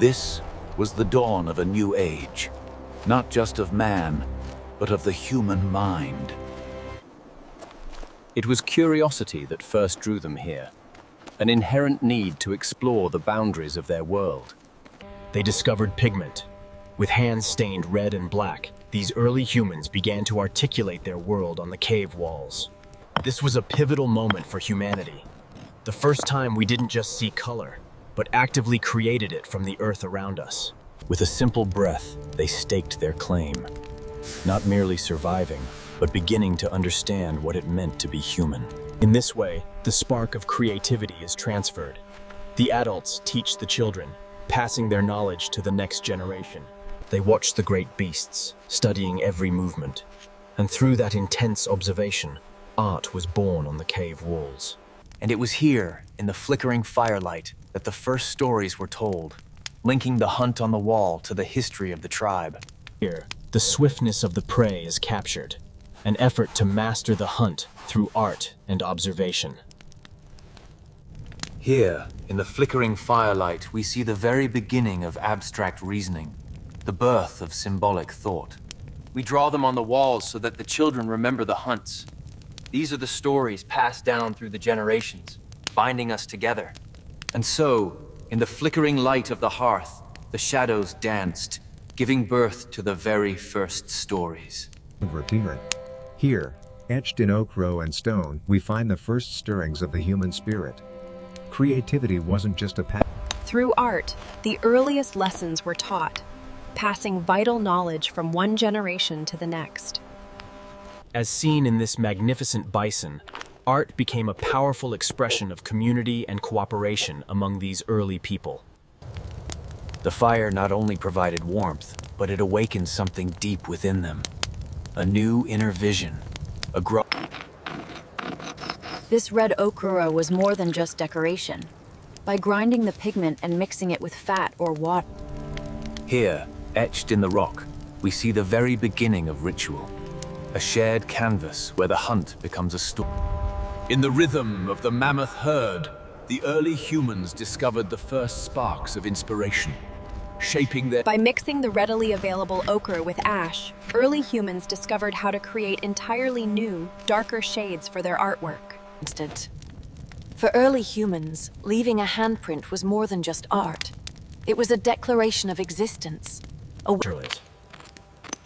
This was the dawn of a new age, not just of man, but of the human mind. It was curiosity that first drew them here, an inherent need to explore the boundaries of their world. They discovered pigment. With hands stained red and black, these early humans began to articulate their world on the cave walls. This was a pivotal moment for humanity. The first time we didn't just see color, but actively created it from the earth around us. With a simple breath, they staked their claim. Not merely surviving, but beginning to understand what it meant to be human. In this way, the spark of creativity is transferred. The adults teach the children, passing their knowledge to the next generation. They watch the great beasts, studying every movement. And through that intense observation, art was born on the cave walls. And it was here, in the flickering firelight, that the first stories were told, linking the hunt on the wall to the history of the tribe. Here, the swiftness of the prey is captured, an effort to master the hunt through art and observation. Here, in the flickering firelight, we see the very beginning of abstract reasoning, the birth of symbolic thought. We draw them on the walls so that the children remember the hunts. These are the stories passed down through the generations, binding us together. And so, in the flickering light of the hearth, the shadows danced, giving birth to the very first stories. Here, etched in oak row and stone, we find the first stirrings of the human spirit. Creativity wasn't just a Through art, the earliest lessons were taught, passing vital knowledge from one generation to the next. As seen in this magnificent bison, art became a powerful expression of community and cooperation among these early people. The fire not only provided warmth, but it awakened something deep within them. A new inner vision, a grow. This red ochre was more than just decoration. By grinding the pigment and mixing it with fat or water. Here, etched in the rock, we see the very beginning of ritual. A shared canvas where the hunt becomes a story. In the rhythm of the mammoth herd, the early humans discovered the first sparks of inspiration, shaping their... By mixing the readily available ochre with ash, early humans discovered how to create entirely new, darker shades for their artwork. For early humans, leaving a handprint was more than just art. It was a declaration of existence.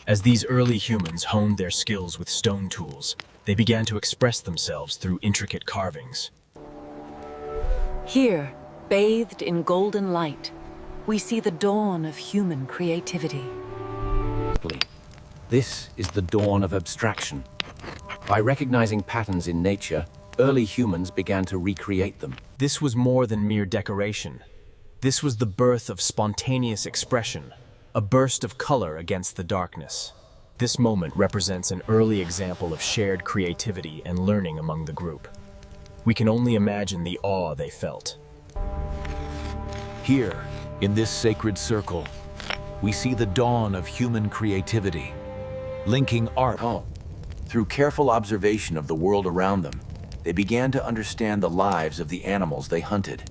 As these early humans honed their skills with stone tools, they began to express themselves through intricate carvings. Here, bathed in golden light, we see the dawn of human creativity. This is the dawn of abstraction. By recognizing patterns in nature, early humans began to recreate them. This was more than mere decoration. This was the birth of spontaneous expression, a burst of color against the darkness. This moment represents an early example of shared creativity and learning among the group. We can only imagine the awe they felt. Here, in this sacred circle, we see the dawn of human creativity, linking art. Through careful observation of the world around them, they began to understand the lives of the animals they hunted.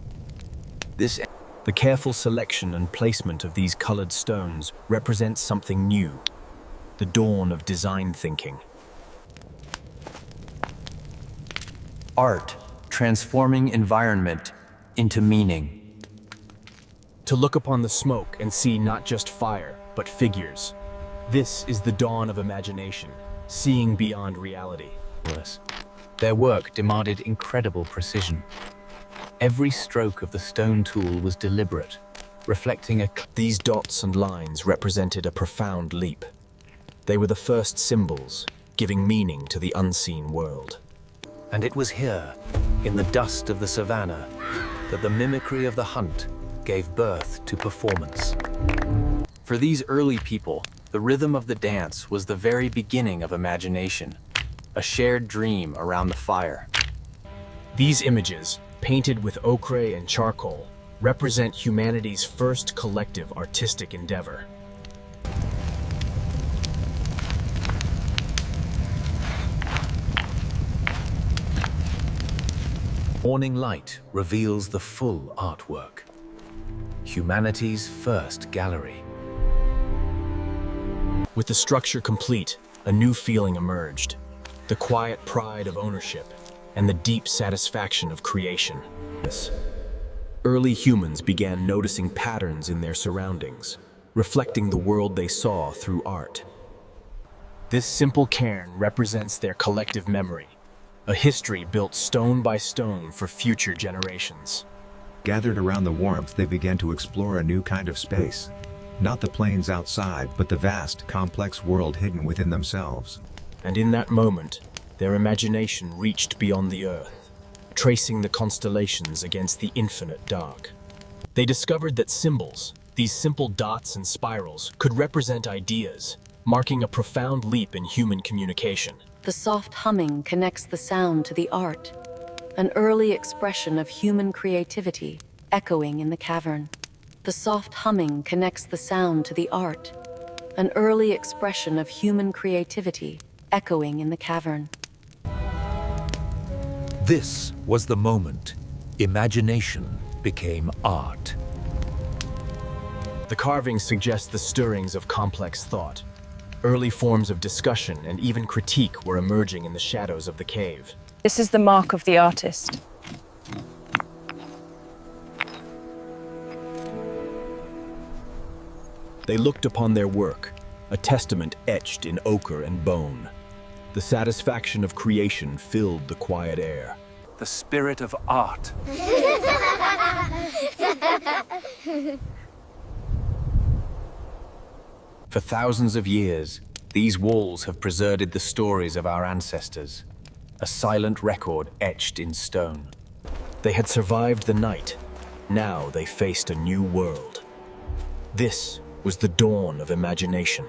The careful selection and placement of these colored stones represents something new, the dawn of design thinking. Art, transforming environment into meaning. To look upon the smoke and see not just fire, but figures. This is the dawn of imagination, seeing beyond reality. Their work demanded incredible precision. Every stroke of the stone tool was deliberate, reflecting These dots and lines represented a profound leap. They were the first symbols, giving meaning to the unseen world. And it was here, in the dust of the savannah, that the mimicry of the hunt gave birth to performance. For these early people, the rhythm of the dance was the very beginning of imagination, a shared dream around the fire. These images, painted with ochre and charcoal, represent humanity's first collective artistic endeavor. Morning light reveals the full artwork. humanity's first gallery. With the structure complete, a new feeling emerged. The quiet pride of ownership and the deep satisfaction of creation. Early humans began noticing patterns in their surroundings, reflecting the world they saw through art. This simple cairn represents their collective memory, a history built stone by stone for future generations. Gathered around the warmth, they began to explore a new kind of space. Not the plains outside, but the vast, complex world hidden within themselves. And in that moment, their imagination reached beyond the earth, tracing the constellations against the infinite dark. They discovered that symbols, these simple dots and spirals, could represent ideas, marking a profound leap in human communication. The soft humming connects the sound to the art, an early expression of human creativity echoing in the cavern. The soft humming connects the sound to the art, an early expression of human creativity echoing in the cavern. This was the moment imagination became art. The carvings suggest the stirrings of complex thought. Early forms of discussion and even critique were emerging in the shadows of the cave. This is the mark of the artist. They looked upon their work, a testament etched in ochre and bone. The satisfaction of creation filled the quiet air. The spirit of art. For thousands of years, these walls have preserved the stories of our ancestors, a silent record etched in stone. They had survived the night. Now they faced a new world. This was the dawn of imagination.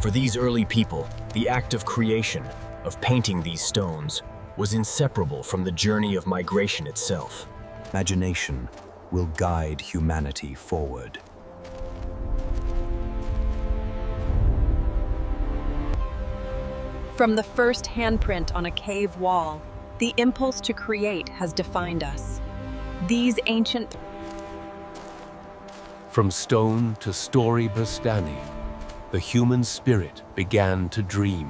For these early people, the act of creation, of painting these stones, was inseparable from the journey of migration itself. Imagination will guide humanity forward. From the first handprint on a cave wall, the impulse to create has defined us. These ancient... From stone to story Bustani, the human spirit began to dream.